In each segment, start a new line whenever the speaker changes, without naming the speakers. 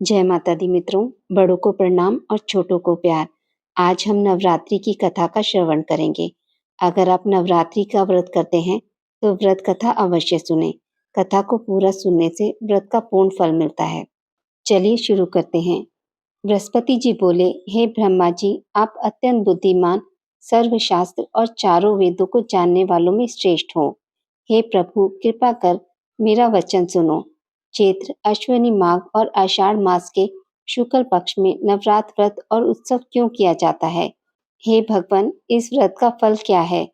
जय माता दी मित्रों, बड़ों को प्रणाम और छोटों को प्यार। आज हम नवरात्रि की कथा का श्रवण करेंगे। अगर आप नवरात्रि का व्रत करते हैं तो व्रत कथा अवश्य सुने। कथा को पूरा सुनने से व्रत का पूर्ण फल मिलता है। चलिए शुरू करते हैं। बृहस्पति जी बोले, हे ब्रह्मा जी, आप अत्यंत बुद्धिमान, सर्वशास्त्र और चारों वेदों को जानने वालों में श्रेष्ठ हो। हे प्रभु, कृपा कर मेरा वचन सुनो। चैत्र, अश्विनी माघ और आषाढ़ मास के शुक्ल पक्ष में नवरात्र व्रत और उत्सव क्यों किया जाता है? हे भगवान, इस व्रत का फल क्या है?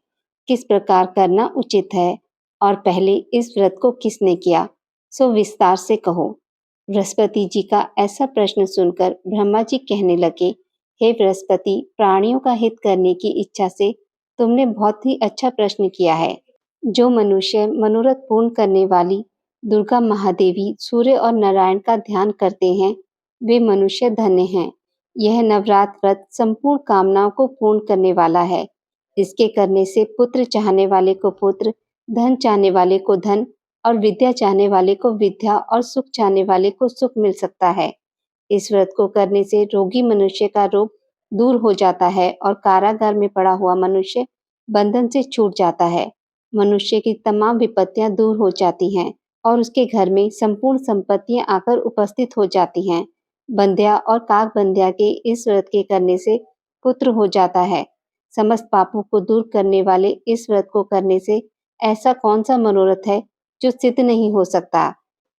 किस प्रकार करना उचित है? और पहले इस व्रत को किसने किया? सो विस्तार से कहो। बृहस्पति जी का ऐसा प्रश्न सुनकर ब्रह्मा जी कहने लगे, हे बृहस्पति, प्राणियों का हित करने की इच्छा से तुमने बहुत ही अच्छा प्रश्न किया है। जो मनुष्य मनोरथ पूर्ण करने वाली दुर्गा महादेवी, सूर्य और नारायण का ध्यान करते हैं, वे मनुष्य धन्य हैं। यह नवरात्र व्रत संपूर्ण कामनाओं को पूर्ण करने वाला है। इसके करने से पुत्र चाहने वाले को पुत्र, धन चाहने वाले को धन और विद्या चाहने वाले को विद्या और सुख चाहने वाले को सुख मिल सकता है। इस व्रत को करने से रोगी मनुष्य का रोग दूर हो जाता है और कारागार में पड़ा हुआ मनुष्य बंधन से छूट जाता है। मनुष्य की तमाम विपत्तियां दूर हो जाती हैं और उसके घर में संपूर्ण संपत्तियां आकर उपस्थित हो जाती हैं। बंध्या और काक बंध्या के इस व्रत के करने से पुत्र हो जाता है। समस्त पापों को दूर करने वाले इस व्रत को करने से ऐसा कौन सा मनोरथ है जो सिद्ध नहीं हो सकता?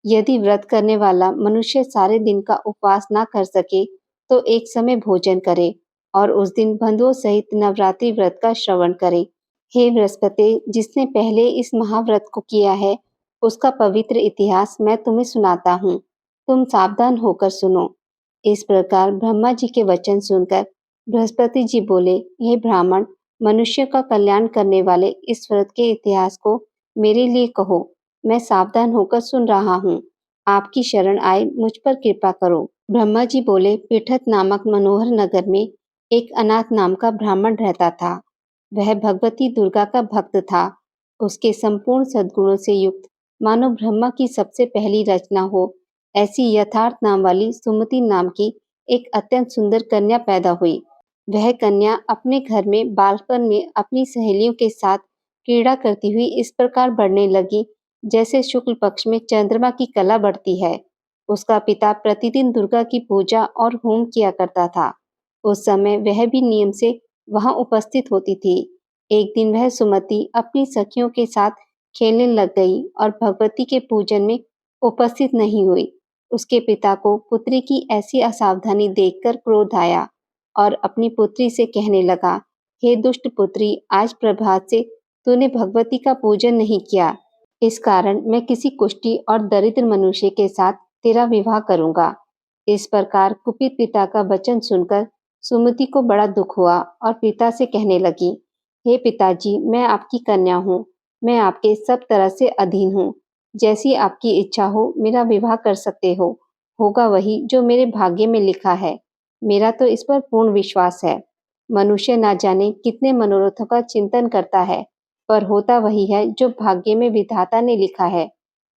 यदि व्रत करने वाला मनुष्य सारे दिन का उपवास ना कर सके तो एक समय भोजन करे और उस दिन बंधुओं सहित नवरात्रि व्रत का श्रवण करे। हे बृहस्पति, जिसने पहले इस महाव्रत को किया है, उसका पवित्र इतिहास मैं तुम्हें सुनाता हूँ। तुम सावधान होकर सुनो। इस प्रकार ब्रह्मा जी के वचन सुनकर बृहस्पति जी बोले, हे ब्राह्मण, मनुष्य का कल्याण करने वाले इस व्रत के इतिहास को मेरे लिए कहो। मैं सावधान होकर सुन रहा हूँ। आपकी शरण आए, मुझ पर कृपा करो। ब्रह्मा जी बोले, पृथत नामक मनोहर नगर में एक अनाथ नाम का ब्राह्मण रहता था। वह भगवती दुर्गा का भक्त था। उसके संपूर्ण सद्गुणों से युक्त, मानो ब्रह्मा की सबसे पहली रचना हो, ऐसी यथार्थ नाम वाली सुमति नाम की एक अत्यंत सुंदर कन्या पैदा हुई। वह कन्या अपने घर में बालपन में अपनी सहेलियों के साथ क्रीड़ा करती हुई इस प्रकार बढ़ने लगी जैसे शुक्ल पक्ष में चंद्रमा की कला बढ़ती है। उसका पिता प्रतिदिन दुर्गा की पूजा और होम किया करता था। उस समय वह भी नियम से वहां उपस्थित होती थी। एक दिन वह सुमति अपनी सखियों के साथ खेलने लग गई और भगवती के पूजन में उपस्थित नहीं हुई। उसके पिता को पुत्री की ऐसी असावधानी देखकर क्रोध आया और अपनी पुत्री से कहने लगा, हे दुष्ट पुत्री, आज प्रभात से तूने भगवती का पूजन नहीं किया। इस कारण मैं किसी कुष्ठी और दरिद्र मनुष्य के साथ तेरा विवाह करूंगा। इस प्रकार कुपित पिता का वचन सुनकर सुमति को बड़ा दुख हुआ और पिता से कहने लगी, हे पिताजी, मैं आपकी कन्या हूँ। मैं आपके सब तरह से अधीन हूँ। जैसी आपकी इच्छा हो मेरा विवाह कर सकते हो। होगा वही जो मेरे भाग्य में लिखा है। मेरा तो इस पर पूर्ण विश्वास है। मनुष्य ना जाने कितने मनोरथों का चिंतन करता है, पर होता वही है जो भाग्य में विधाता ने लिखा है।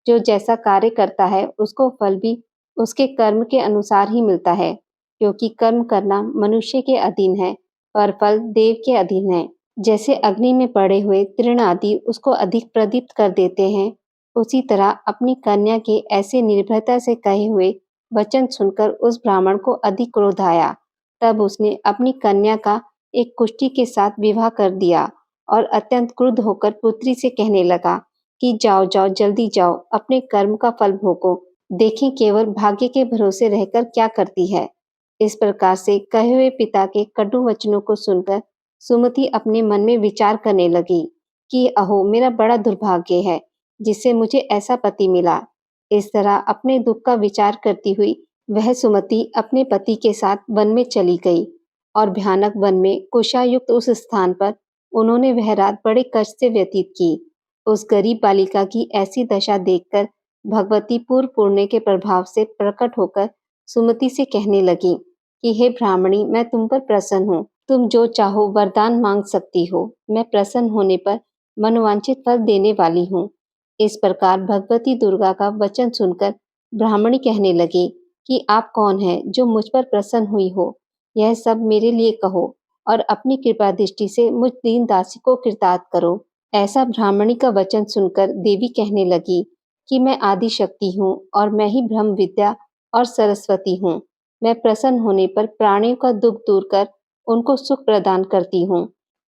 जो जैसा कार्य करता है उसको फल भी उसके कर्म के अनुसार ही मिलता है, क्योंकि कर्म करना मनुष्य के अधीन है पर फल देव के अधीन है। जैसे अग्नि में पड़े हुए तृण आदि उसको अधिक प्रदीप्त कर देते हैं, उसी तरह अपनी कन्या के ऐसे निर्भयता से कहे हुए वचन सुनकर उस ब्राह्मण को अधिक क्रोध आया। तब उसने अपनी कन्या का एक कुष्ठी के साथ विवाह कर दिया और अत्यंत क्रुद्ध होकर पुत्री से कहने लगा कि जाओ जाओ, जल्दी जाओ, अपने कर्म का फल भोगो। देखें केवल भाग्य के भरोसे रहकर क्या करती है। इस प्रकार से कहे हुए पिता के कटु वचनों को सुनकर सुमति अपने मन में विचार करने लगी कि अहो, मेरा बड़ा दुर्भाग्य है जिससे मुझे ऐसा पति मिला। इस तरह अपने दुख का विचार करती हुई वह सुमति अपने पति के साथ वन में चली गई और भयानक वन में कुशायुक्त उस स्थान पर उन्होंने वह रात बड़े कष्ट से व्यतीत की। उस गरीब बालिका की ऐसी दशा देखकर भगवती पूर्व पुण्य के प्रभाव से प्रकट होकर सुमति से कहने लगी कि हे ब्राह्मणी, मैं तुम पर प्रसन्न हूँ। तुम जो चाहो वरदान मांग सकती हो। मैं प्रसन्न होने पर मनोवांछित फल देने वाली हूँ। इस प्रकार भगवती दुर्गा का वचन सुनकर ब्राह्मणी कहने लगी, कि आप कौन हैं जो मुझ पर प्रसन्न हुई हो। यह सब मेरे लिए कहो और अपनी कृपा दृष्टि से मुझ दीन दासी को कृतार्थ करो। ऐसा ब्राह्मणी का वचन सुनकर देवी कहने लगी कि मैं आदि शक्ति हूँ और मैं ही ब्रह्म विद्या और सरस्वती हूँ। मैं प्रसन्न होने पर प्राणियों का दुख दूर कर उनको सुख प्रदान करती हूँ।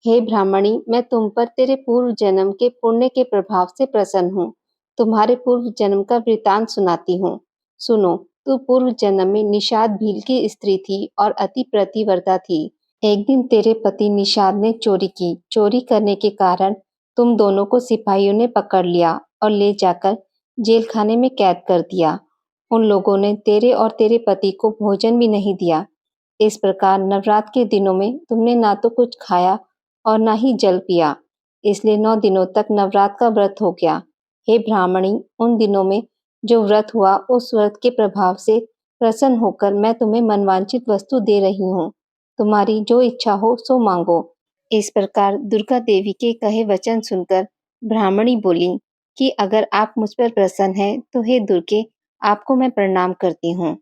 हे ब्राह्मणी, मैं तुम पर तेरे पूर्व जन्म के पुण्य के प्रभाव से प्रसन्न हूँ। तुम्हारे पूर्व जन्म का वृतांत सुनाती हूँ। सुनो, तू पूर्व जन्म में निषाद भील की स्त्री थी और अति प्रतिव्रता थी। एक दिन तेरे पति निषाद ने चोरी की। चोरी करने के कारण तुम दोनों को सिपाहियों ने पकड़ लिया और ले जाकर जेल खाने में कैद कर दिया। उन लोगों ने तेरे और तेरे पति को भोजन भी नहीं दिया। इस प्रकार नवरात्र के दिनों में तुमने ना तो कुछ खाया और ना ही जल पिया। इसलिए 9 दिनों तक नवरात्र का व्रत हो गया। हे ब्राह्मणी, उन दिनों में जो व्रत हुआ उस व्रत के प्रभाव से प्रसन्न होकर मैं तुम्हें मनवांछित वस्तु दे रही हूँ। तुम्हारी जो इच्छा हो सो मांगो। इस प्रकार दुर्गा देवी के कहे वचन सुनकर ब्राह्मणी बोली कि अगर आप मुझ पर प्रसन्न हैं तो हे दुर्गे, आपको मैं प्रणाम करती हूँ।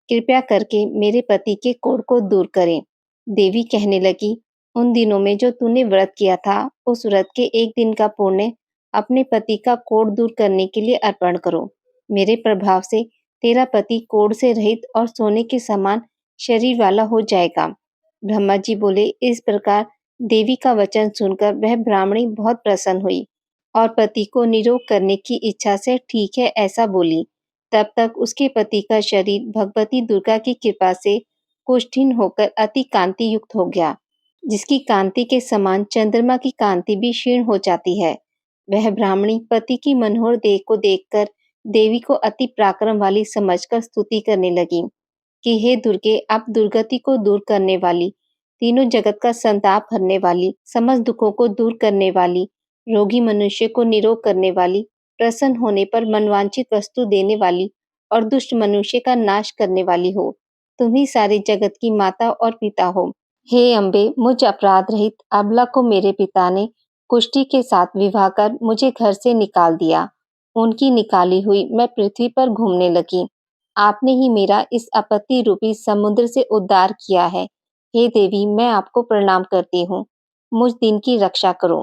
कृपया करके मेरे पति के कोढ़ को दूर करें। देवी कहने लगी, उन दिनों में जो तूने व्रत किया था उस व्रत के एक दिन का पुण्य अपने पति का कोढ़ दूर करने के लिए अर्पण करो। मेरे प्रभाव से तेरा पति कोढ़ से रहित और सोने के समान शरीर वाला हो जाएगा। ब्रह्मा जी बोले, इस प्रकार देवी का वचन सुनकर वह ब्राह्मणी बहुत प्रसन्न हुई और पति को निरोग करने की इच्छा से ठीक है ऐसा बोली। तब तक उसके पति का शरीर भगवती दुर्गा की कृपा से कुष्ठीन होकर अति कांति युक्त हो गया, जिसकी कांति के समान चंद्रमा की कांति भी क्षीण हो जाती है। वह ब्राह्मणी पति की मनोहर देह को देखकर देवी को अति पराक्रम वाली समझकर स्तुति करने लगी कि हे दुर्गे, आप दुर्गति को दूर करने वाली, तीनों जगत का संताप हरने वाली, समस्त दुखों को दूर करने वाली, रोगी मनुष्य को निरोग करने वाली, प्रसन्न होने पर मनवांछित वस्तु देने वाली और दुष्ट मनुष्य का नाश करने वाली हो। तुम ही सारे जगत की माता और पिता हो। हे अम्बे, मुझ अपराध रहित अबला को मेरे पिता ने कुष्ठी के साथ विवाह कर मुझे घर से निकाल दिया। उनकी निकाली हुई मैं पृथ्वी पर घूमने लगी। आपने ही मेरा इस आपत्ति रूपी समुद्र से उद्धार किया है। हे देवी, मैं आपको प्रणाम करती हूँ। मुझ दिन की रक्षा करो।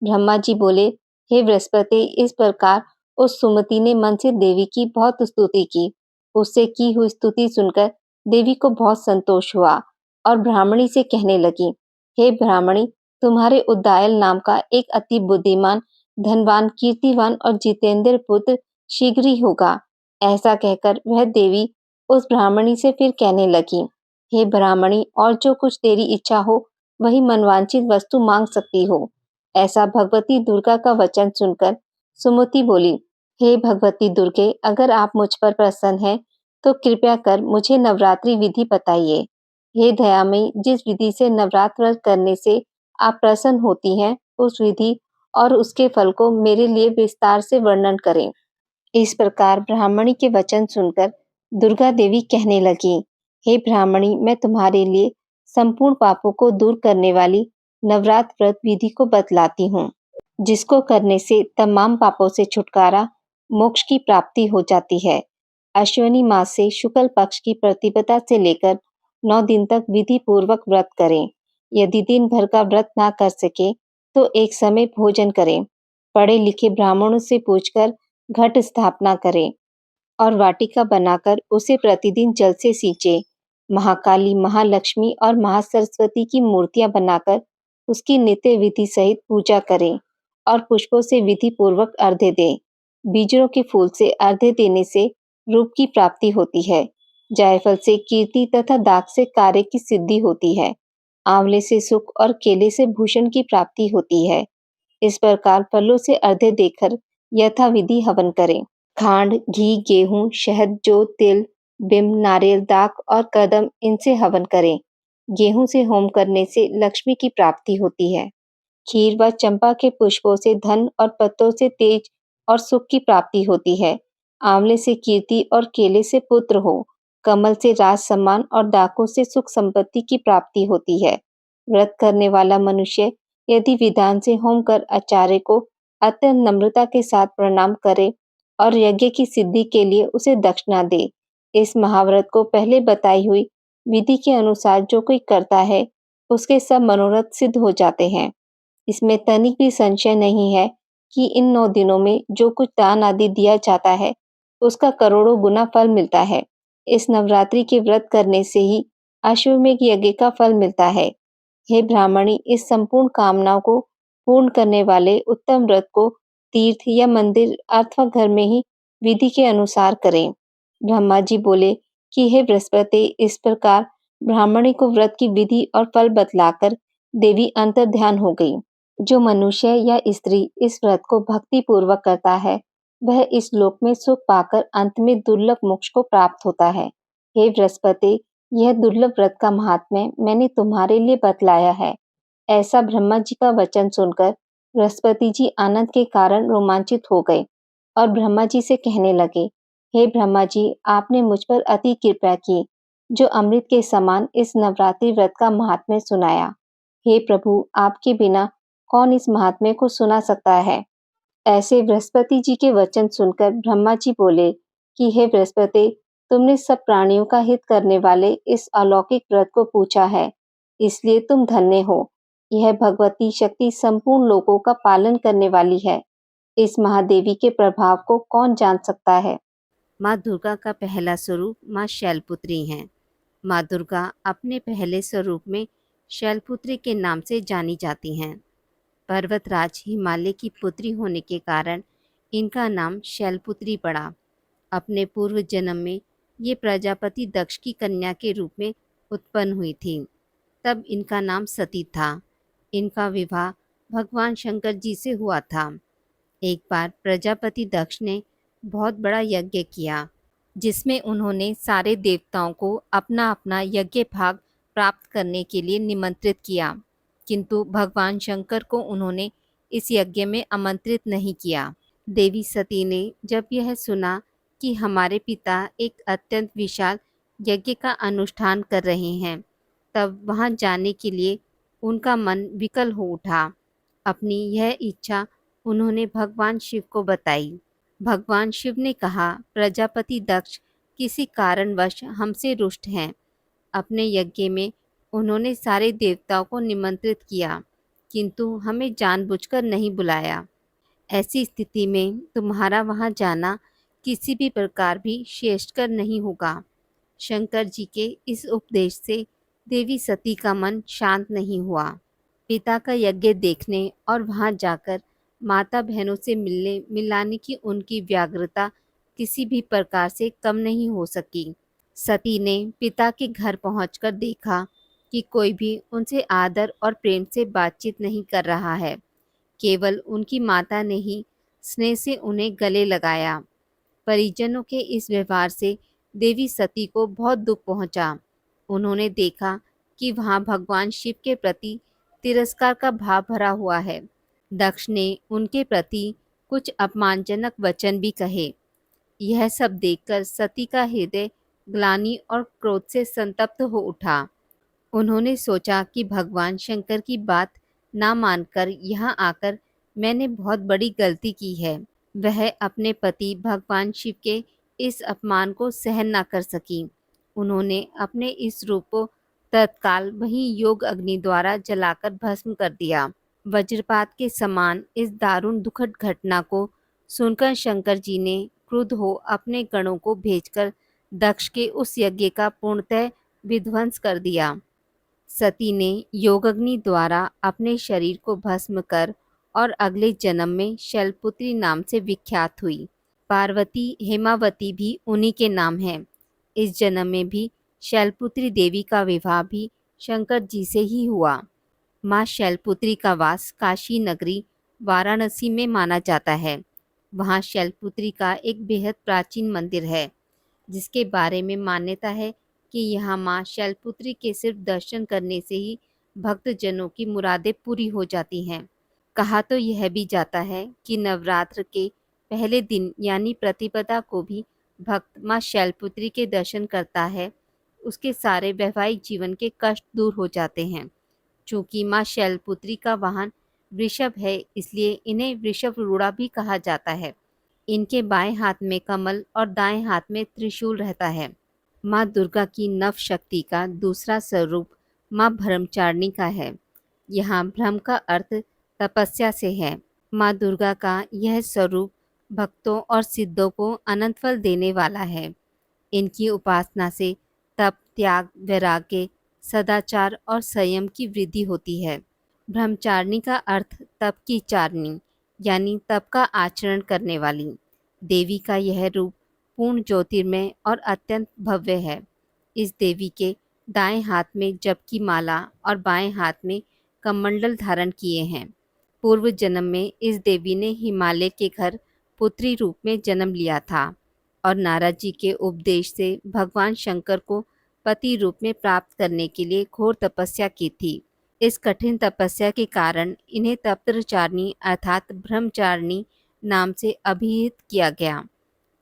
ब्रह्मा जी बोले, हे बृहस्पति, इस प्रकार उस सुमति ने मन से देवी की बहुत स्तुति की। उससे की हुई स्तुति सुनकर देवी को बहुत संतोष हुआ और ब्राह्मणी से कहने लगी, हे ब्राह्मणी, तुम्हारे उद्दायल नाम का एक अति बुद्धिमान, धनवान, कीर्तिवान और जितेंद्र पुत्र शीघ्र ही होगा। ऐसा कहकर वह देवी उस ब्राह्मणी से फिर कहने लगी, हे ब्राह्मणी, और जो कुछ तेरी इच्छा हो वही मनवांछित वस्तु मांग सकती हो। ऐसा भगवती दुर्गा का वचन सुनकर सुमति बोली, हे भगवती दुर्गे, अगर आप मुझ पर प्रसन्न हैं तो कृपया कर मुझे नवरात्रि विधि बताइए। हे दयामयी, जिस विधि से नवरात्र व्रत करने से आप प्रसन्न होती हैं उस विधि और उसके फल को मेरे लिए विस्तार से वर्णन करें। इस प्रकार ब्राह्मणी के वचन सुनकर दुर्गा देवी कहने लगी, हे ब्राह्मणी, मैं तुम्हारे लिए संपूर्ण पापों को दूर करने वाली नवरात्र व्रत विधि को बतलाती हूँ, जिसको करने से तमाम पापों से छुटकारा, मोक्ष की प्राप्ति हो जाती है। अश्विनी मास से शुक्ल पक्ष की प्रतिपदा से लेकर 9 दिन तक विधि पूर्वक व्रत करें। यदि दिन भर का व्रत ना कर सके तो एक समय भोजन करें। पढ़े लिखे ब्राह्मणों से पूछकर घट स्थापना करें और वाटिका बनाकर उसे प्रतिदिन जल से सींचे। महाकाली, महालक्ष्मी और महासरस्वती की मूर्तियां बनाकर उसकी नित्य विधि सहित पूजा करें और पुष्पों से विधि पूर्वक अर्घ्य दें। बीजों के फूल से अर्घ्य देने से रूप की प्राप्ति होती है। जायफल से कीर्ति तथा दाख से कार्य की सिद्धि होती है। आंवले से सुख और केले से भूषण की प्राप्ति होती है। इस प्रकार फलों से अर्घ्य देकर यथाविधि हवन करें। खांड, घी, गेहूं, शहद, जौ, तिल, बिम्ब, नारियल, दाख और कदम, इनसे हवन करें। गेहूं से होम करने से लक्ष्मी की प्राप्ति होती है। खीर व चंपा के पुष्पों से धन और पत्तों से तेज और सुख की प्राप्ति होती है। आंवले से कीर्ति और केले से पुत्र हो। कमल से राज सम्मान और दाखों से सुख संपत्ति की प्राप्ति होती है। व्रत करने वाला मनुष्य यदि विधान से होम कर आचार्य को अत्यंत नम्रता के साथ प्रणाम करे और यज्ञ की सिद्धि के लिए उसे दक्षिणा दे, इस महाव्रत को पहले बताई हुई विधि के अनुसार जो कोई करता है, उसके सब मनोरथ सिद्ध हो जाते हैं। इसमें तनिक भी संशय नहीं है कि इन 9 दिनों में जो कुछ दान आदि दिया जाता है, उसका करोड़ों गुना फल मिलता है। इस नवरात्रि के व्रत करने से ही अश्वमेध यज्ञ का फल मिलता है। हे ब्राह्मणी, इस संपूर्ण कामनाओं को पूर्ण करने वाले उत्तम व्रत को तीर्थ या मंदिर अथवा घर में ही विधि के अनुसार करें। ब्रह्मा जी बोले कि हे बृहस्पति, इस प्रकार ब्राह्मणी को व्रत की विधि और फल बतलाकर देवी अंतर्ध्यान हो गई। जो मनुष्य या स्त्री इस व्रत को भक्ति पूर्वक करता है, वह इस लोक में सुख पाकर अंत में दुर्लभ मोक्ष को प्राप्त होता है। हे बृहस्पति, यह दुर्लभ व्रत का महात्म्य मैंने तुम्हारे लिए बतलाया है। ऐसा ब्रह्मा जी का वचन सुनकर बृहस्पति जी आनंद के कारण रोमांचित हो गए और ब्रह्मा जी से कहने लगे, हे ब्रह्मा जी, आपने मुझ पर अति कृपा की, जो अमृत के समान इस नवरात्रि व्रत का महात्म्य सुनाया। हे प्रभु, आपके बिना कौन इस महात्म्य को सुना सकता है? ऐसे बृहस्पति जी के वचन सुनकर ब्रह्मा जी बोले कि हे बृहस्पति, तुमने सब प्राणियों का हित करने वाले इस अलौकिक व्रत को पूछा है, इसलिए तुम धन्य हो। यह भगवती शक्ति संपूर्ण लोगों का पालन करने वाली है। इस महादेवी के प्रभाव को कौन जान सकता है?
माँ दुर्गा का पहला स्वरूप माँ शैलपुत्री हैं। माँ दुर्गा अपने पहले स्वरूप में शैलपुत्री के नाम से जानी जाती हैं। पर्वतराज हिमालय की पुत्री होने के कारण इनका नाम शैलपुत्री पड़ा। अपने पूर्व जन्म में ये प्रजापति दक्ष की कन्या के रूप में उत्पन्न हुई थी। तब इनका नाम सती था। इनका विवाह भगवान शंकर जी से हुआ था। एक बार प्रजापति दक्ष ने बहुत बड़ा यज्ञ किया, जिसमें उन्होंने सारे देवताओं को अपना अपना यज्ञ भाग प्राप्त करने के लिए निमंत्रित किया, किंतु भगवान शंकर को उन्होंने इस यज्ञ में आमंत्रित नहीं किया। देवी सती ने जब यह सुना कि हमारे पिता एक अत्यंत विशाल यज्ञ का अनुष्ठान कर रहे हैं, तब वहां जाने के लिए उनका मन विकल हो उठा। अपनी यह इच्छा उन्होंने भगवान शिव को बताई। भगवान शिव ने कहा, प्रजापति दक्ष किसी कारणवश हमसे रुष्ट हैं। अपने यज्ञ में उन्होंने सारे देवताओं को निमंत्रित किया, किंतु हमें जानबूझकर नहीं बुलाया। ऐसी स्थिति में तुम्हारा वहां जाना किसी भी प्रकार भी श्रेष्ठकर नहीं होगा। शंकर जी के इस उपदेश से देवी सती का मन शांत नहीं हुआ। पिता का यज्ञ देखने और वहां जाकर माता बहनों से मिलने मिलाने की उनकी व्याग्रता किसी भी प्रकार से कम नहीं हो सकी। सती ने पिता के घर पहुंचकर देखा कि कोई भी उनसे आदर और प्रेम से बातचीत नहीं कर रहा है। केवल उनकी माता ने ही स्नेह से उन्हें गले लगाया। परिजनों के इस व्यवहार से देवी सती को बहुत दुख पहुंचा। उन्होंने देखा कि वहां भगवान शिव के प्रति तिरस्कार का भाव भरा हुआ है। दक्ष ने उनके प्रति कुछ अपमानजनक वचन भी कहे। यह सब देखकर सती का हृदय ग्लानि और क्रोध से संतप्त हो उठा। उन्होंने सोचा कि भगवान शंकर की बात ना मानकर यहाँ आकर मैंने बहुत बड़ी गलती की है। वह अपने पति भगवान शिव के इस अपमान को सहन ना कर सकी। उन्होंने अपने इस रूप को तत्काल वहीं योग अग्नि द्वारा जलाकर भस्म कर दिया। वज्रपात के समान इस दारुण दुखद घटना को सुनकर शंकर जी ने क्रुद्ध हो अपने गणों को भेजकर दक्ष के उस यज्ञ का पूर्णतः विध्वंस कर दिया। सती ने योगाग्नि द्वारा अपने शरीर को भस्म कर और अगले जन्म में शैलपुत्री नाम से विख्यात हुई। पार्वती हेमावती भी उन्हीं के नाम है। इस जन्म में भी शैलपुत्री देवी का विवाह भी शंकर जी से ही हुआ। माँ शैलपुत्री का वास काशी नगरी वाराणसी में माना जाता है। वहाँ शैलपुत्री का एक बेहद प्राचीन मंदिर है, जिसके बारे में मान्यता है कि यहाँ माँ शैलपुत्री के सिर्फ दर्शन करने से ही भक्तजनों की मुरादें पूरी हो जाती हैं। कहा तो यह भी जाता है कि नवरात्र के पहले दिन यानी प्रतिपदा को भी भक्त माँ शैलपुत्री के दर्शन करता है, उसके सारे वैवाहिक जीवन के कष्ट दूर हो जाते हैं। चूँकि माँ शैलपुत्री का वाहन वृषभ है, इसलिए इन्हें वृषभरूढ़ा भी कहा जाता है। इनके बाएं हाथ में कमल और दाएं हाथ में त्रिशूल रहता है। माँ दुर्गा की नव शक्ति का दूसरा स्वरूप माँ ब्रह्मचारिणी का है। यहाँ ब्रह्म का अर्थ तपस्या से है। माँ दुर्गा का यह स्वरूप भक्तों और सिद्धों को अनंत फल देने वाला है। इनकी उपासना से तप, त्याग, वैराग्य, सदाचार और संयम की वृद्धि होती है। ब्रह्मचारिणी का अर्थ तप की चारिणी यानी तप का आचरण करने वाली। देवी का यह रूप पूर्ण ज्योतिर्मय और अत्यंत भव्य है। इस देवी के दाएं हाथ में जप की माला और बाएं हाथ में कमंडल धारण किए हैं। पूर्व जन्म में इस देवी ने हिमालय के घर पुत्री रूप में जन्म लिया था और नारद जी के उपदेश से भगवान शंकर को पति रूप में प्राप्त करने के लिए घोर तपस्या की थी। इस कठिन तपस्या के कारण इन्हें तपत्रचारिणी अर्थात ब्रह्मचारिणी नाम से अभिहित किया गया।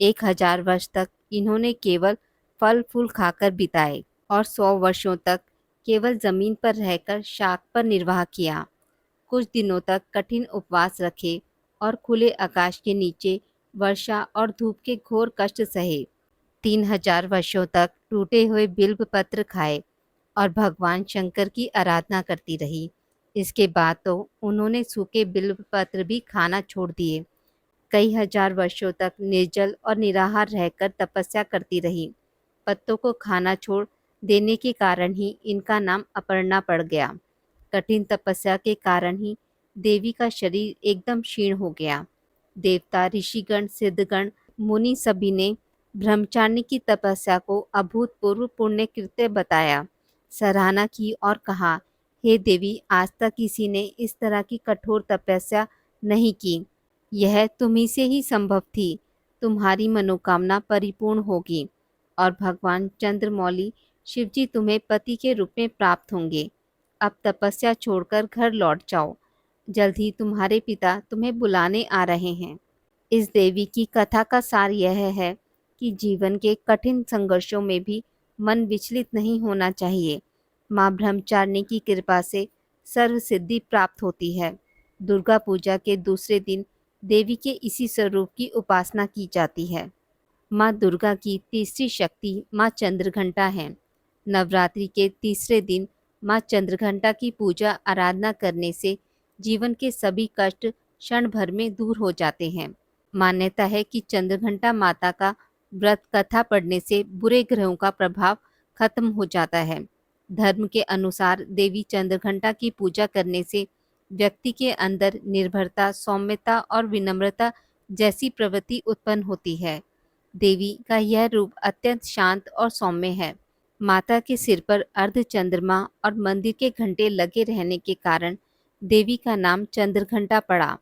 1000 वर्ष तक इन्होंने केवल फल फूल खाकर बिताए और 100 वर्षों तक केवल जमीन पर रहकर शाक पर निर्वाह किया। कुछ दिनों तक कठिन उपवास रखे और खुले आकाश के नीचे वर्षा और धूप के घोर कष्ट सहे। 3000 वर्षों तक टूटे हुए बिल्व पत्र खाए और भगवान शंकर की आराधना करती रही। इसके बाद तो उन्होंने सूखे बिल्व पत्र भी खाना छोड़ दिए। कई हजार वर्षों तक निर्जल और निराहार रहकर तपस्या करती रही। पत्तों को खाना छोड़ देने के कारण ही इनका नाम अपर्णा पड़ गया। कठिन तपस्या के कारण ही देवी का शरीर एकदम क्षीण हो गया। देवता, ऋषिगण, सिद्धगण, मुनि सभी ने ब्रह्मचारिणी की तपस्या को अभूतपूर्व पुण्य कृत्य बताया, सराहना की और कहा, हे देवी, आज तक किसी ने इस तरह की कठोर तपस्या नहीं की। यह तुम्ही से ही संभव थी। तुम्हारी मनोकामना परिपूर्ण होगी और भगवान चंद्रमौली शिवजी तुम्हें पति के रूप में प्राप्त होंगे। अब तपस्या छोड़कर घर लौट जाओ। जल्द ही तुम्हारे पिता तुम्हें बुलाने आ रहे हैं। इस देवी की कथा का सार यह है कि जीवन के कठिन संघर्षों में भी मन विचलित नहीं होना चाहिए। माँ ब्रह्मचारिणी की कृपा से सर्व सिद्धि प्राप्त होती है। दुर्गा पूजा के दूसरे दिन देवी के इसी स्वरूप की उपासना की जाती है। माँ दुर्गा की तीसरी शक्ति माँ चंद्रघंटा है। नवरात्रि के तीसरे दिन माँ चंद्रघंटा की पूजा आराधना करने से जीवन के सभी कष्ट क्षण भर में दूर हो जाते हैं। मान्यता है कि चंद्रघंटा माता का व्रत कथा पढ़ने से बुरे ग्रहों का प्रभाव खत्म हो जाता है। धर्म के अनुसार देवी चंद्रघंटा की पूजा करने से व्यक्ति के अंदर निर्भरता, सौम्यता और विनम्रता जैसी प्रवृत्ति उत्पन्न होती है। देवी का यह रूप अत्यंत शांत और सौम्य है। माता के सिर पर अर्ध चंद्रमा और मंदिर के घंटे लगे रहने के कारण देवी का नाम चंद्रघंटा पड़ा।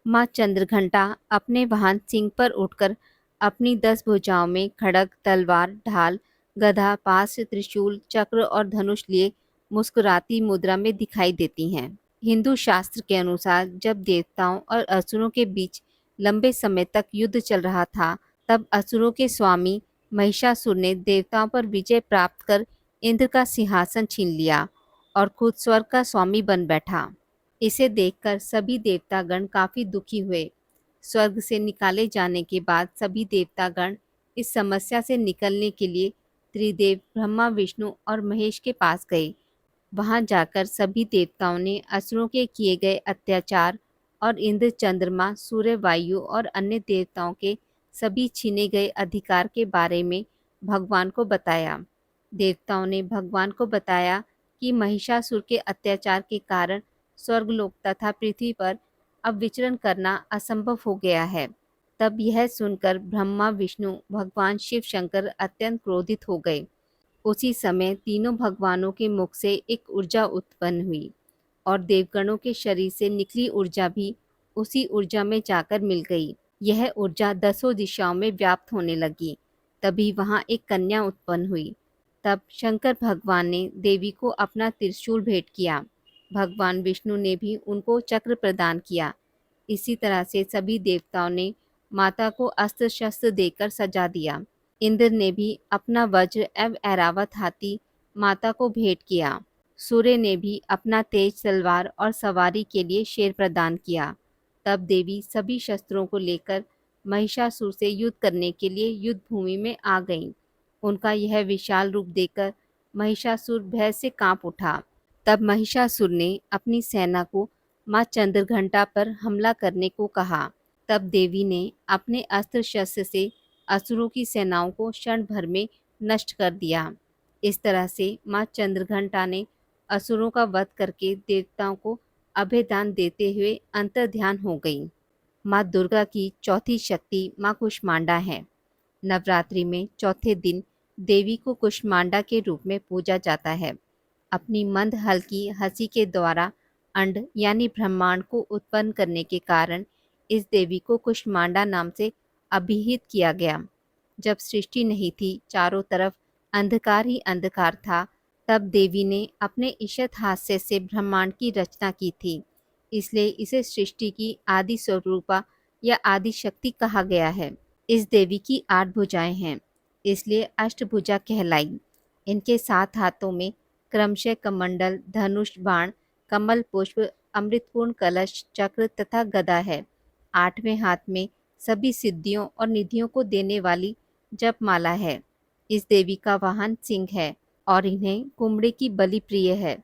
माँ चंद्रघंटा अपने वाहन सिंह पर उठकर अपनी 10 भुजाओं में खड्ग, तलवार, ढाल, गदा, पाश, त्रिशूल, चक्र और धनुष लिए मुस्कुराती मुद्रा में दिखाई देती हैं। हिंदू शास्त्र के अनुसार जब देवताओं और असुरों के बीच लंबे समय तक युद्ध चल रहा था, तब असुरों के स्वामी महिषासुर ने देवताओं पर विजय प्राप्त कर इंद्र का सिंहासन छीन लिया और खुद स्वर्ग का स्वामी बन बैठा। इसे देखकर सभी देवतागण काफी दुखी हुए। स्वर्ग से निकाले जाने के बाद सभी देवतागण इस समस्या से निकलने के लिए त्रिदेव ब्रह्मा, विष्णु और महेश के पास गए। वहां जाकर सभी देवताओं ने असुरों के किए गए अत्याचार और इंद्र, चंद्रमा, सूर्य, वायु और अन्य देवताओं के सभी छीने गए अधिकार के बारे में भगवान को बताया। देवताओं ने भगवान को बताया कि महिषासुर के अत्याचार के कारण स्वर्गलोक तथा पृथ्वी पर अब विचरण करना असंभव हो गया है। तब यह सुनकर ब्रह्मा, विष्णु, भगवान शिव शंकर अत्यंत क्रोधित हो गए। उसी समय तीनों भगवानों के मुख से एक ऊर्जा उत्पन्न हुई और देवगणों के शरीर से निकली ऊर्जा भी उसी ऊर्जा में जाकर मिल गई। यह ऊर्जा 10 दिशाओं में व्याप्त होने लगी। तभी वहां एक कन्या उत्पन्न हुई। तब शंकर भगवान ने देवी को अपना त्रिशूल भेंट किया। भगवान विष्णु ने भी उनको चक्र प्रदान किया। इसी तरह से सभी देवताओं ने माता को अस्त्र शस्त्र देकर सजा दिया। इंद्र ने भी अपना वज्र एवं ऐरावत हाथी माता को भेंट किया। सूर्य ने भी अपना तेज तलवार और सवारी के लिए शेर प्रदान किया। तब देवी सभी शस्त्रों को लेकर महिषासुर से युद्ध करने के लिए युद्ध भूमि में आ गईं। उनका यह विशाल रूप देखकर महिषासुर भय से कांप उठा। तब महिषासुर ने अपनी सेना को मां चंद्रघंटा पर हमला करने को कहा। तब देवी ने अपने अस्त्र शस्त्र से असुरों की सेनाओं को क्षण भर में नष्ट कर दिया। इस तरह से मां चंद्रघंटा ने असुरों का वध करके देवताओं को अभयदान देते हुए अंतर्ध्यान हो गई। मां दुर्गा की चौथी शक्ति मां कुष्मांडा है। नवरात्रि में चौथे दिन देवी को कुष्मांडा के रूप में पूजा जाता है। अपनी मंद हल्की हंसी के द्वारा अंड यानी ब्रह्मांड को उत्पन्न करने के कारण इस देवी को कुष्मांडा नाम से अभिहित किया गया। जब सृष्टि नहीं थी, चारों तरफ अंधकार ही अंधकार था, तब देवी ने अपने ईशत हास्य से ब्रह्मांड की रचना की थी। इसलिए इसे सृष्टि की आदि स्वरूपा या आदि शक्ति कहा गया है। इस देवी की 8 भुजाएं हैं, इसलिए अष्टभुजा कहलाई। इनके 7 हाथों में क्रमशः कमंडल, धनुष, बाण, कमल पुष्प, अमृतपूर्ण कलश, चक्र तथा गदा है। 8वें हाथ में सभी सिद्धियों और निधियों को देने वाली जपमाला है। इस देवी का वाहन सिंह है और इन्हें कुमड़े की बलि प्रिय है।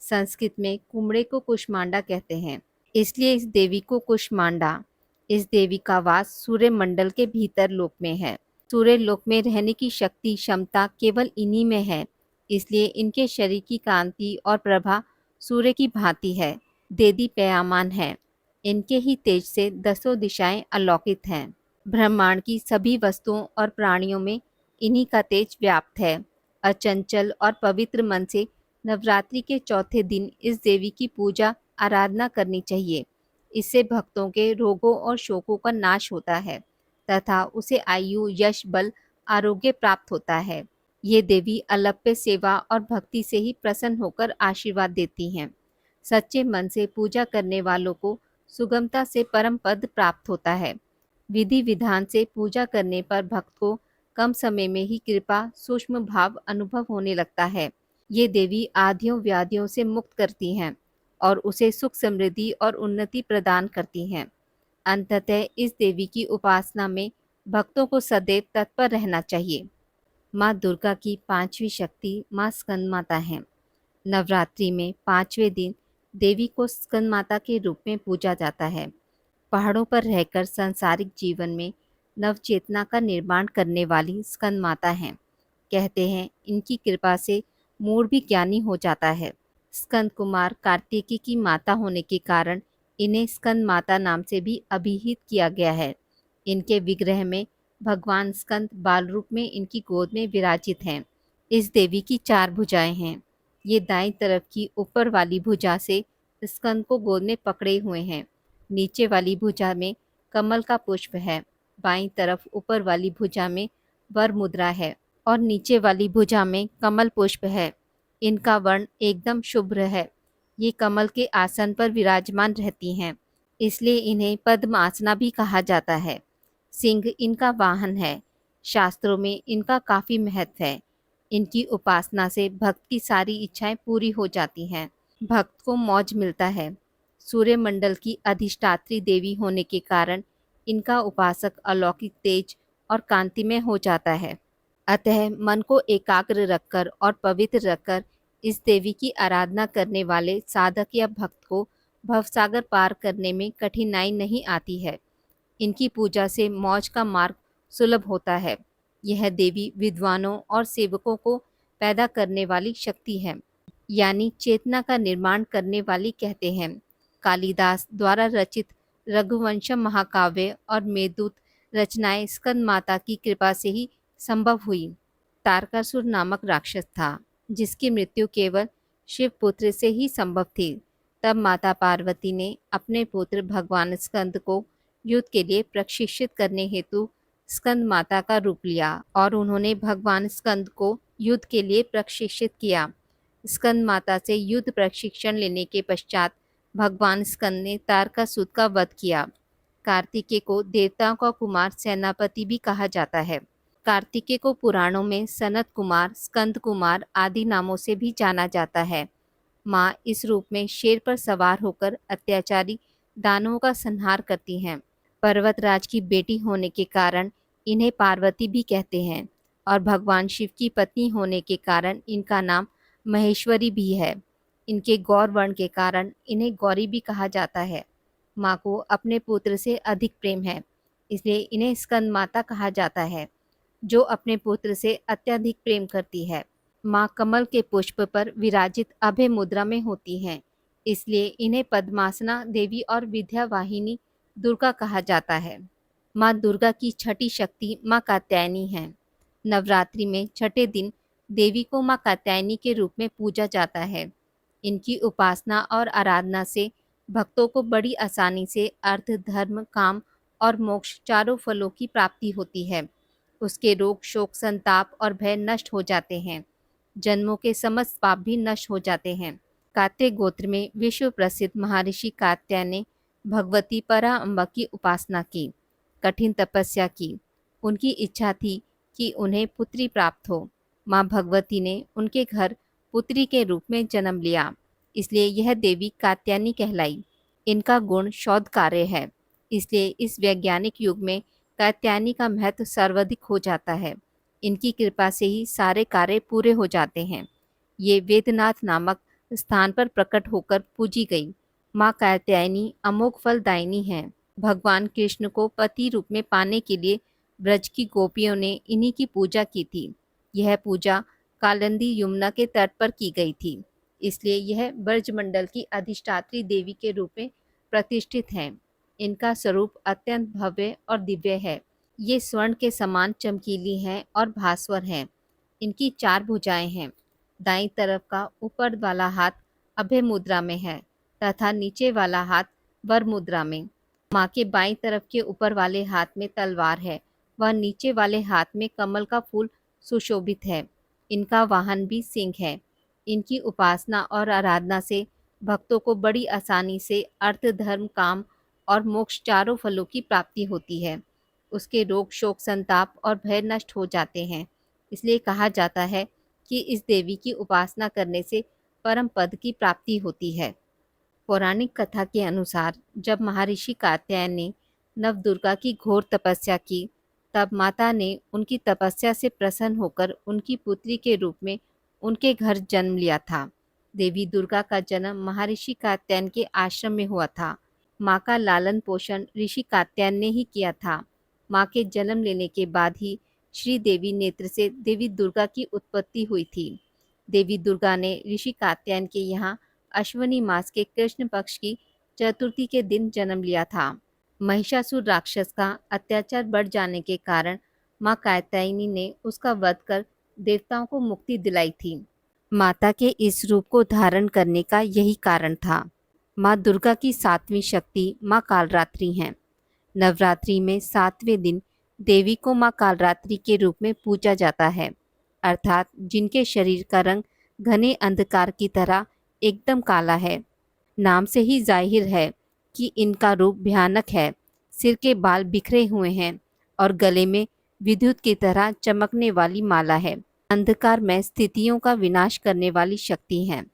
संस्कृत में कुमड़े को कुष्मांडा कहते हैं, इसलिए इस देवी को कुष्मांडा। इस देवी का वास सूर्य मंडल के भीतर लोक में है। सूर्य लोक में रहने की शक्ति क्षमता केवल इन्हीं में है, इसलिए इनके शरीर की कांति और प्रभा सूर्य की भांति है, देदीप्यमान है। इनके ही तेज से 10 दिशाएं अलौकित हैं। ब्रह्मांड की सभी वस्तुओं और प्राणियों में इन्हीं का तेज व्याप्त है। अचंचल और पवित्र मन से नवरात्रि के चौथे दिन इस देवी की पूजा आराधना करनी चाहिए। इससे भक्तों के रोगों और शोकों का नाश होता है तथा उसे आयु, यश, बल, आरोग्य प्राप्त होता है। ये देवी अलप्य सेवा और भक्ति से ही प्रसन्न होकर आशीर्वाद देती हैं। सच्चे मन से पूजा करने वालों को सुगमता से परम पद प्राप्त होता है। विधि विधान से पूजा करने पर भक्त को कम समय में ही कृपा, सूक्ष्म भाव अनुभव होने लगता है। ये देवी आधियों व्याधियों से मुक्त करती हैं और उसे सुख, समृद्धि और उन्नति प्रदान करती हैं। अंततः इस देवी की उपासना में भक्तों को सदैव तत्पर रहना चाहिए। माँ दुर्गा की 5वीं शक्ति माँ स्कंद माता है। नवरात्रि में 5वें दिन देवी को स्कंद माता के रूप में पूजा जाता है। पहाड़ों पर रहकर सांसारिक जीवन में नवचेतना का निर्माण करने वाली स्कंद माता हैं। कहते हैं इनकी कृपा से मूढ़ भी ज्ञानी हो जाता है। स्कंद कुमार कार्तिकी की माता होने के कारण इन्हें स्कंद माता नाम से भी अभिहित किया गया है। इनके विग्रह में भगवान स्कंद बाल रूप में इनकी गोद में विराजित हैं। इस देवी की 4 भुजाएं हैं। ये दाईं तरफ की ऊपर वाली भुजा से स्कंद को गोद में पकड़े हुए हैं। नीचे वाली भुजा में कमल का पुष्प है। बाईं तरफ ऊपर वाली भुजा में वर मुद्रा है और नीचे वाली भुजा में कमल पुष्प है। इनका वर्ण एकदम शुभ्र है। ये कमल के आसन पर विराजमान रहती हैं, इसलिए इन्हें पद्मासना भी कहा जाता है। सिंह इनका वाहन है। शास्त्रों में इनका काफ़ी महत्व है। इनकी उपासना से भक्त की सारी इच्छाएं पूरी हो जाती हैं। भक्त को मौज मिलता है। सूर्यमंडल की अधिष्ठात्री देवी होने के कारण इनका उपासक अलौकिक तेज और कांतिमय हो जाता है। अतः मन को एकाग्र रखकर और पवित्र रखकर इस देवी की आराधना करने वाले साधक या भक्त को भवसागर पार करने में कठिनाई नहीं आती है। इनकी पूजा से मौज का मार्ग सुलभ होता है। यह देवी विद्वानों और सेवकों को पैदा करने वाली शक्ति है, यानी चेतना का निर्माण करने वाली कहते हैं। कालिदास द्वारा रचित रघुवंशम महाकाव्य और मेघदूत रचनाएं स्कंद माता की कृपा से ही संभव हुई। तारकासुर नामक राक्षस था, जिसकी मृत्यु केवल शिव पुत्र से ही संभव थी। तब माता पार्वती ने अपने पुत्र भगवान स्कंद को युद्ध के लिए प्रशिक्षित करने हेतु स्कंद माता का रूप लिया और उन्होंने भगवान स्कंद को युद्ध के लिए प्रशिक्षित किया। स्कंद माता से युद्ध प्रशिक्षण लेने के पश्चात भगवान स्कंद ने तारकासुर का वध किया। कार्तिकेय को देवताओं का कुमार, सेनापति भी कहा जाता है। कार्तिकेय को पुराणों में सनत कुमार, स्कंद कुमार आदि नामों से भी जाना जाता है। माँ इस रूप में शेर पर सवार होकर अत्याचारी दानवों का संहार करती हैं। पर्वतराज की बेटी होने के कारण इन्हें पार्वती भी कहते हैं और भगवान शिव की पत्नी होने के कारण इनका नाम महेश्वरी भी है। इनके गौर वर्ण के कारण इन्हें गौरी भी कहा जाता है। माँ को अपने पुत्र से अधिक प्रेम है, इसलिए इन्हें स्कंद माता कहा जाता है, जो अपने पुत्र से अत्यधिक प्रेम करती है। माँ कमल के पुष्प पर विराजित अभय मुद्रा में होती हैं, इसलिए इन्हें पद्मासना देवी और विद्या वाहिनी दुर्गा कहा जाता है। माँ दुर्गा की छठी शक्ति माँ कात्यायनी है। नवरात्रि में छठे दिन देवी को माँ कात्यायनी के रूप में पूजा जाता है। इनकी उपासना और आराधना से भक्तों को बड़ी आसानी से अर्थ, धर्म, काम और मोक्ष चारों फलों की प्राप्ति होती है। उसके रोग, शोक, संताप और भय नष्ट हो जाते हैं। जन्मों के समस्त पाप भी नष्ट हो जाते हैं। कात्य गोत्र में विश्व प्रसिद्ध महर्षि कात्यायन ने भगवती पराअंबा की उपासना की, कठिन तपस्या की। उनकी इच्छा थी कि उन्हें पुत्री प्राप्त हो। माँ भगवती ने उनके घर पुत्री के रूप में जन्म लिया, इसलिए यह देवी कात्यायनी कहलाई। इनका गुण शोध कार्य है, इसलिए इस वैज्ञानिक युग में कात्यायनी का महत्व सर्वाधिक हो जाता है। इनकी कृपा से ही सारे कार्य पूरे हो जाते हैं। ये वेदनाथ नामक स्थान पर प्रकट होकर पूजी गई। माँ कात्यायनी अमोघ फलदायिनी है। भगवान कृष्ण को पति रूप में पाने के लिए ब्रज की गोपियों ने इन्हीं की पूजा की थी। यह पूजा कालिंदी यमुना के तट पर की गई थी, इसलिए यह ब्रजमंडल की अधिष्ठात्री देवी के रूप में प्रतिष्ठित हैं। इनका स्वरूप अत्यंत भव्य और दिव्य है। ये स्वर्ण के समान चमकीली हैं और भास्वर हैं। इनकी 4 भुजाएं हैं। दाईं तरफ का ऊपर वाला हाथ अभय मुद्रा में है तथा नीचे वाला हाथ वर मुद्रा में। माँ के बाईं तरफ के ऊपर वाले हाथ में तलवार है, वह नीचे वाले हाथ में कमल का फूल सुशोभित है। इनका वाहन भी सिंह है। इनकी उपासना और आराधना से भक्तों को बड़ी आसानी से अर्थ, धर्म, काम और मोक्ष चारों फलों की प्राप्ति होती है। उसके रोग, शोक, संताप और भय नष्ट हो जाते हैं। इसलिए कहा जाता है कि इस देवी की उपासना करने से परम पद की प्राप्ति होती है। पौराणिक कथा के अनुसार जब महर्षि कात्यायन ने नवदुर्गा की घोर तपस्या की, तब माता ने उनकी तपस्या से प्रसन्न होकर उनकी पुत्री के रूप में उनके घर जन्म लिया था। देवी दुर्गा का जन्म महर्षि कात्यायन के आश्रम में हुआ था। माँ का लालन पोषण ऋषि कात्यायन ने ही किया था। माँ के जन्म लेने के बाद ही श्री देवी नेत्र से देवी दुर्गा की उत्पत्ति हुई थी। देवी दुर्गा ने ऋषि कात्यायन के यहाँ अश्विनी मास के कृष्ण पक्ष की चतुर्थी के दिन जन्म लिया था। महिषासुर राक्षस का अत्याचार बढ़ जाने के कारण माँ कात्यायनी ने उसका वध कर देवताओं को मुक्ति दिलाई थी। माता के इस रूप को धारण करने का यही कारण था। माँ दुर्गा की 7वीं शक्ति माँ कालरात्रि हैं। नवरात्रि में 7वें दिन देवी को माँ कालरात्रि के रूप में पूजा जाता है, अर्थात जिनके शरीर का रंग घने अंधकार की तरह एकदम काला है। नाम से ही जाहिर है कि इनका रूप भयानक है। सिर के बाल बिखरे हुए हैं और गले में विद्युत की तरह चमकने वाली माला है। अंधकार में स्थितियों का विनाश करने वाली शक्ति है।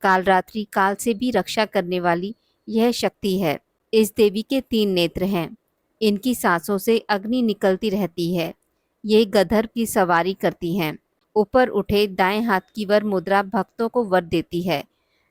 कालरात्रि काल से भी रक्षा करने वाली यह शक्ति है। इस देवी के 3 नेत्र हैं। इनकी सांसों से अग्नि निकलती रहती है। ये गधर की सवारी करती हैं। ऊपर उठे दाएं हाथ की वर मुद्रा भक्तों को वर देती है।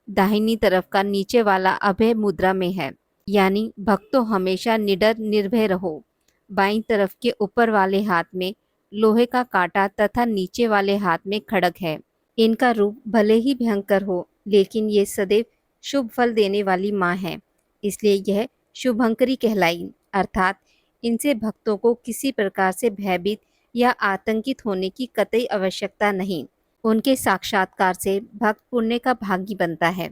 दाहिनी तरफ का नीचे वाला अभय मुद्रा में है, यानी भक्तों हमेशा निडर निर्भय रहो। बाईं तरफ के ऊपर वाले हाथ में लोहे का कांटा तथा नीचे वाले हाथ में खड्ग है। इनका रूप भले ही भयंकर हो, लेकिन ये सदैव शुभ फल देने वाली माँ है, इसलिए यह शुभंकरी कहलाई, अर्थात इनसे भक्तों को किसी प्रकार से भयभीत या आतंकित होने की कतई आवश्यकता नहीं। उनके साक्षात्कार से भक्त पुण्य का भागी बनता है।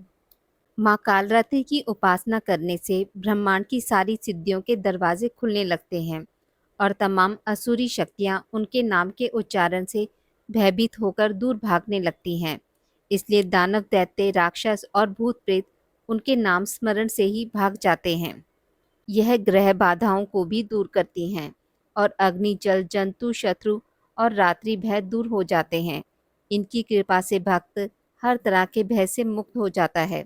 माँ कालरात्रि की उपासना करने से ब्रह्मांड की सारी सिद्धियों के दरवाजे खुलने लगते हैं और तमाम असुरी शक्तियाँ उनके नाम के उच्चारण से भयभीत होकर दूर भागने लगती हैं। इसलिए दानव, दैत्य, राक्षस और भूत प्रेत उनके नाम स्मरण से ही भाग जाते हैं। यह ग्रह बाधाओं को भी दूर करती हैं और अग्नि, जल, जंतु, शत्रु और रात्रि भय दूर हो जाते हैं। इनकी कृपा से भक्त हर तरह के भय से मुक्त हो जाता है।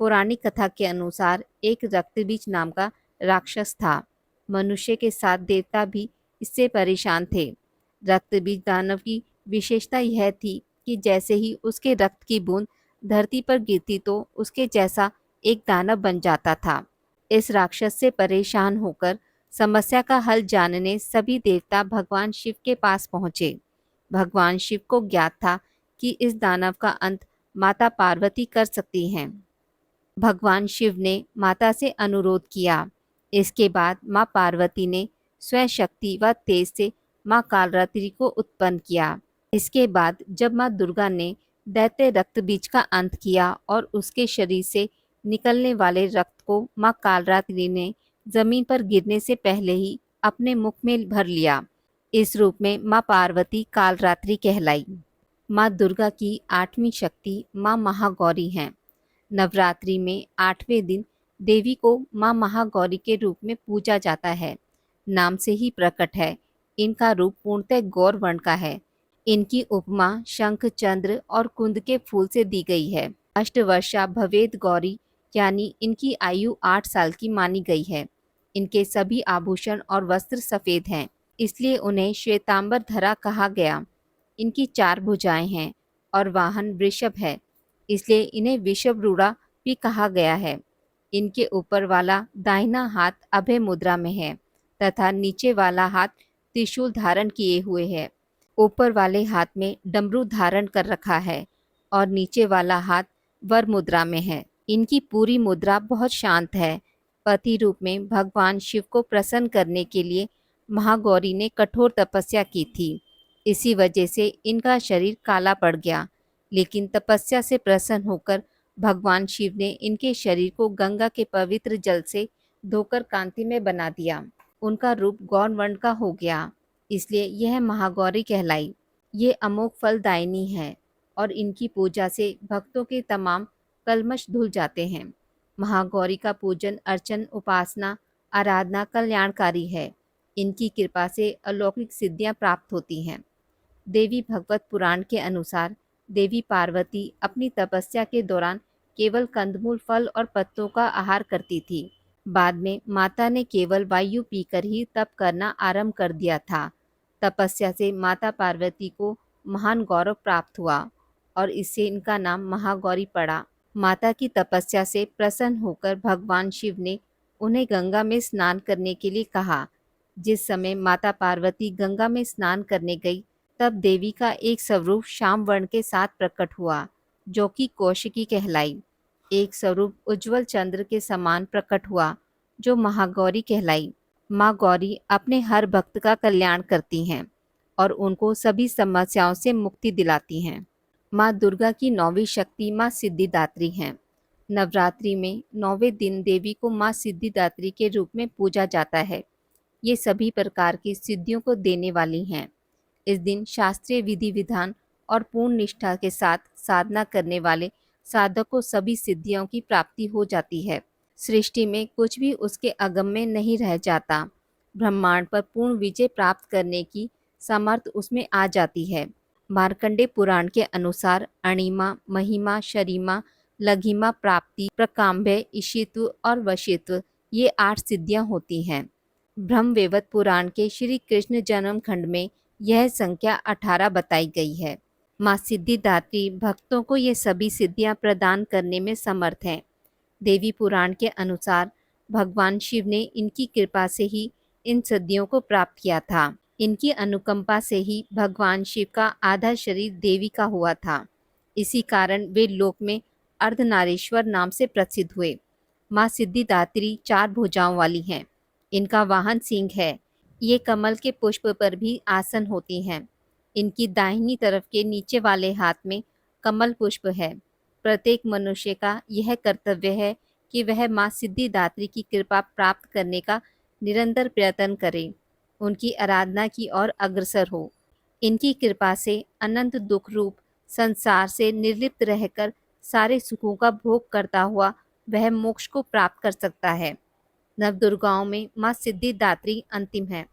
पौराणिक कथा के अनुसार एक रक्तबीज नाम का राक्षस था। मनुष्य के साथ देवता भी इससे परेशान थे। रक्त बीज दानव की विशेषता यह थी कि जैसे ही उसके रक्त की बूंद धरती पर गिरती तो उसके जैसा एक दानव बन जाता था। इस राक्षस से परेशान होकर समस्या का हल जानने सभी देवता भगवान शिव के पास पहुंचे। भगवान शिव को ज्ञात था कि इस दानव का अंत माता पार्वती कर सकती हैं। भगवान शिव ने माता से अनुरोध किया। इसके बाद माँ पार्वती ने स्वयं शक्ति व तेज से माँ कालरात्रि को उत्पन्न किया। इसके बाद जब माँ दुर्गा ने दैत्य रक्त बीज का अंत किया और उसके शरीर से निकलने वाले रक्त को माँ कालरात्रि ने जमीन पर गिरने से पहले ही अपने मुख में भर लिया। इस रूप में माँ पार्वती कालरात्रि कहलाई। माँ दुर्गा की आठवीं शक्ति माँ महागौरी हैं। नवरात्रि में 8वें दिन देवी को माँ महागौरी के रूप में पूजा जाता है। नाम से ही प्रकट है, इनका रूप पूर्णतः गौर वर्ण का है। इनकी उपमा शंख, चंद्र और कुंद के फूल से दी गई है। अष्टवर्षा भवेद गौरी यानी इनकी आयु 8 साल की मानी गई है। इनके सभी आभूषण और वस्त्र सफ़ेद हैं, इसलिए उन्हें श्वेतांबर धरा कहा गया। इनकी 4 भुजाएं हैं और वाहन वृषभ है, इसलिए इन्हें विषभरूढ़ा भी कहा गया है। इनके ऊपर वाला दाहिना हाथ अभय मुद्रा में है तथा नीचे वाला हाथ त्रिशूल धारण किए हुए है। ऊपर वाले हाथ में डमरू धारण कर रखा है और नीचे वाला हाथ वर मुद्रा में है। इनकी पूरी मुद्रा बहुत शांत है। पति रूप में भगवान शिव को प्रसन्न करने के लिए महागौरी ने कठोर तपस्या की थी। इसी वजह से इनका शरीर काला पड़ गया, लेकिन तपस्या से प्रसन्न होकर भगवान शिव ने इनके शरीर को गंगा के पवित्र जल से धोकर कांतिमय बना दिया। उनका रूप गौर वर्ण का हो गया, इसलिए यह महागौरी कहलाई। ये अमोघ फलदायिनी है और इनकी पूजा से भक्तों के तमाम कलमश धुल जाते हैं। महागौरी का पूजन, अर्चन, उपासना, आराधना कल्याणकारी है। इनकी कृपा से अलौकिक सिद्धियां प्राप्त होती हैं। देवी भगवत पुराण के अनुसार देवी पार्वती अपनी तपस्या के दौरान केवल कंदमूल, फल और पत्तों का आहार करती थी। बाद में माता ने केवल वायु पीकर ही तप करना आरंभ कर दिया था। तपस्या से माता पार्वती को महान गौरव प्राप्त हुआ और इससे इनका नाम महागौरी पड़ा। माता की तपस्या से प्रसन्न होकर भगवान शिव ने उन्हें गंगा में स्नान करने के लिए कहा। जिस समय माता पार्वती गंगा में स्नान करने गई, तब देवी का एक स्वरूप श्याम वर्ण के साथ प्रकट हुआ, जो कि कौशिकी कहलाई। एक स्वरूप उज्जवल चंद्र के समान प्रकट हुआ, जो महागौरी कहलाई। माँ गौरी अपने हर भक्त का कल्याण करती हैं और उनको सभी समस्याओं से मुक्ति दिलाती हैं। माँ दुर्गा की 9वीं शक्ति माँ सिद्धिदात्री हैं। नवरात्रि में 9वें दिन देवी को माँ सिद्धिदात्री के रूप में पूजा जाता है। ये सभी प्रकार की सिद्धियों को देने वाली हैं। इस दिन शास्त्रीय विधि विधान और पूर्ण निष्ठा के साथ साधना करने वाले साधक को सभी सिद्धियों की प्राप्ति हो जाती है। सृष्टि में कुछ भी उसके अगम में नहीं रह जाता। ब्रह्मांड पर पूर्ण विजय प्राप्त करने की सामर्थ्य उसमें आ जाती है। मार्कंडे पुराण के अनुसार अणिमा, महिमा, शरीमा, लघिमा, प्राप्ति, प्रकाम्भय, ईशित्व और वशित्व, ये 8 सिद्धियां होती हैं। ब्रह्मवैवर्त पुराण के श्री कृष्ण जन्म खंड में यह संख्या 18 बताई गई है। माँ सिद्धिदात्री भक्तों को ये सभी सिद्धियां प्रदान करने में समर्थ हैं। देवी पुराण के अनुसार भगवान शिव ने इनकी कृपा से ही इन सिद्धियों को प्राप्त किया था। इनकी अनुकंपा से ही भगवान शिव का आधा शरीर देवी का हुआ था। इसी कारण वे लोक में अर्धनारीश्वर नाम से प्रसिद्ध हुए। माँ सिद्धिदात्री 4 भुजाओं वाली हैं। इनका वाहन सिंह है। ये कमल के पुष्प पर भी आसन होती हैं। इनकी दाहिनी तरफ के नीचे वाले हाथ में कमल पुष्प है। प्रत्येक मनुष्य का यह कर्तव्य है कि वह माँ सिद्धिदात्री की कृपा प्राप्त करने का निरंतर प्रयत्न करे, उनकी आराधना की ओर अग्रसर हो। इनकी कृपा से अनंत दुख रूप संसार से निर्लिप्त रहकर सारे सुखों का भोग करता हुआ वह मोक्ष को प्राप्त कर सकता है। नवदुर्गाओं में माँ सिद्धिदात्री अंतिम है।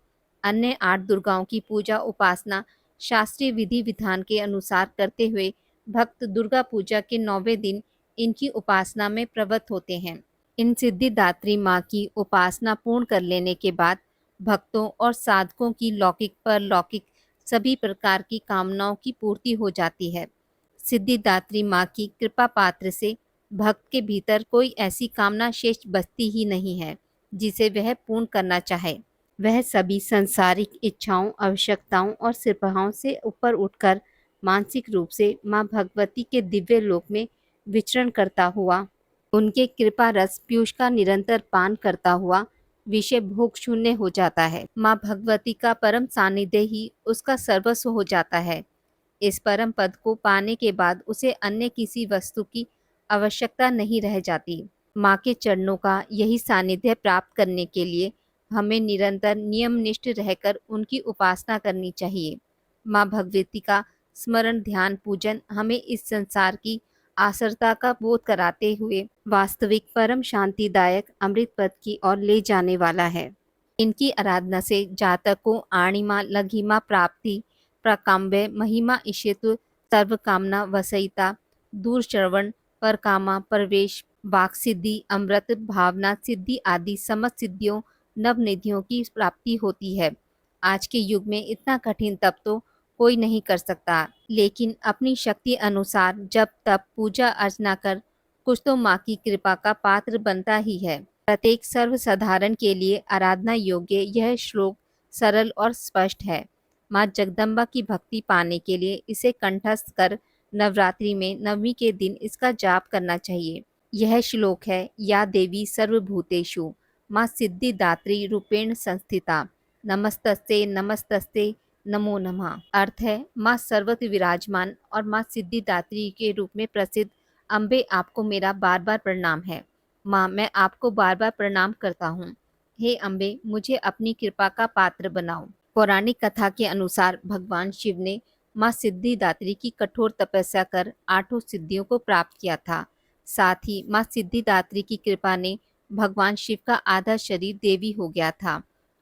अन्य 8 दुर्गाओं की पूजा उपासना शास्त्रीय विधि विधान के अनुसार करते हुए भक्त दुर्गा पूजा के 9वें दिन इनकी उपासना में प्रवृत्त होते हैं। इन सिद्धिदात्री माँ की उपासना पूर्ण कर लेने के बाद भक्तों और साधकों की लौकिक परलौकिक सभी प्रकार की कामनाओं की पूर्ति हो जाती है। सिद्धिदात्री माँ की कृपा पात्र से भक्त के भीतर कोई ऐसी कामना शेष बचती ही नहीं है जिसे वह पूर्ण करना चाहे। वह सभी सांसारिक इच्छाओं, आवश्यकताओं और सिरपाहों से ऊपर उठकर मानसिक रूप से माँ भगवती के दिव्य लोक में विचरण करता हुआ, उनके कृपा रस पीयूष का निरंतर पान करता हुआ विषय भोग शून्य हो जाता है। माँ भगवती का परम सानिध्य ही उसका सर्वस्व हो जाता है। इस परम पद को पाने के बाद उसे अन्य किसी वस्तु की आवश्यकता नहीं रह जाती। माँ के चरणों का यही सानिध्य प्राप्त करने के लिए हमें निरंतर नियमनिष्ठ रहकर उनकी उपासना करनी चाहिए। माँ भगवती का स्मरण, ध्यान, पूजन हमें इस संसार की आसरता का बोध कराते हुए वास्तविक परम शांतिदायक अमृत पद की ओर ले जाने वाला है। इनकी आराधना से जातक को आणिमा लघिमा प्राप्ति, प्रकाम्य महिमा इशितु, सर्व कामना वसयिता, दूर श्रवण, परकामा, प्रवेश, वाक सिद्धि, अमृत, भावना सिद्धि आदि समस्त सिद्धियों नवनिधियों की प्राप्ति होती है। आज के युग में इतना कठिन तप तो कोई नहीं कर सकता, लेकिन अपनी शक्ति अनुसार जब तप पूजा अर्चना कर कुछ तो माँ की कृपा का पात्र बनता ही है। प्रत्येक सर्वसाधारण के लिए आराधना योग्य यह श्लोक सरल और स्पष्ट है। माँ जगदम्बा की भक्ति पाने के लिए इसे कंठस्थ कर नवरात्रि में नवमी के दिन इसका जाप करना चाहिए। यह श्लोक है, या देवी सर्वभूतेषु माँ सिद्धिदात्री रूपेण संस्थिता, नमस्तस्ते नमस्तस्ते नमो नमः। अर्थ है, माँ सर्वत्र विराजमान और माँ सिद्धिदात्री के रूप में प्रसिद्ध अम्बे आपको मेरा बार बार प्रणाम है। माँ, मैं आपको बार बार प्रणाम करता हूँ। हे अम्बे, मुझे अपनी कृपा का पात्र बनाओ। पौराणिक कथा के अनुसार भगवान शिव ने माँ सिद्धिदात्री की कठोर तपस्या कर 8 सिद्धियों को प्राप्त किया था। साथ ही माँ सिद्धिदात्री की कृपा ने भगवान शिव का आधा शरीर देवी हो गया था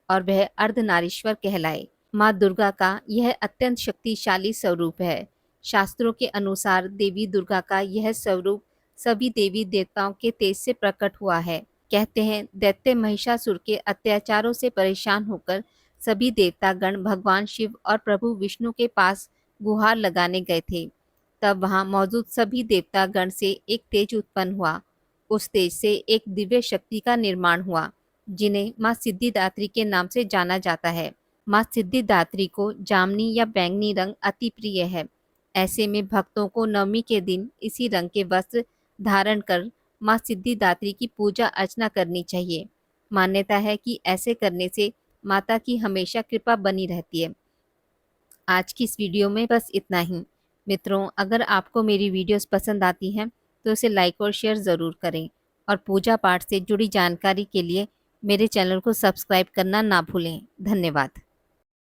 और वह अर्धनारीश्वर कहलाए। माँ दुर्गा का यह अत्यंत शक्तिशाली स्वरूप है। शास्त्रों के अनुसार देवी दुर्गा का यह स्वरूप सभी देवी देवताओं के तेज से प्रकट हुआ है। कहते हैं, दैत्य महिषासुर के अत्याचारों से परेशान होकर सभी देवतागण भगवान शिव और प्रभु विष्णु के पास गुहार लगाने गए थे। तब वहां मौजूद सभी देवतागण से एक तेज उत्पन्न हुआ। उस तेज से एक दिव्य शक्ति का निर्माण हुआ, जिन्हें माँ सिद्धिदात्री के नाम से जाना जाता है। माँ सिद्धिदात्री को जामनी या बैंगनी रंग अति प्रिय है। ऐसे में भक्तों को नवमी के दिन इसी रंग के वस्त्र धारण कर माँ सिद्धिदात्री की पूजा अर्चना करनी चाहिए। मान्यता है कि ऐसे करने से माता की हमेशा कृपा बनी रहती है। आज की इस वीडियो में बस इतना ही। मित्रों, अगर आपको मेरी वीडियोस पसंद आती हैं तो इसे लाइक और शेयर ज़रूर करें और पूजा पाठ से जुड़ी जानकारी के लिए मेरे चैनल को सब्सक्राइब करना ना भूलें। धन्यवाद।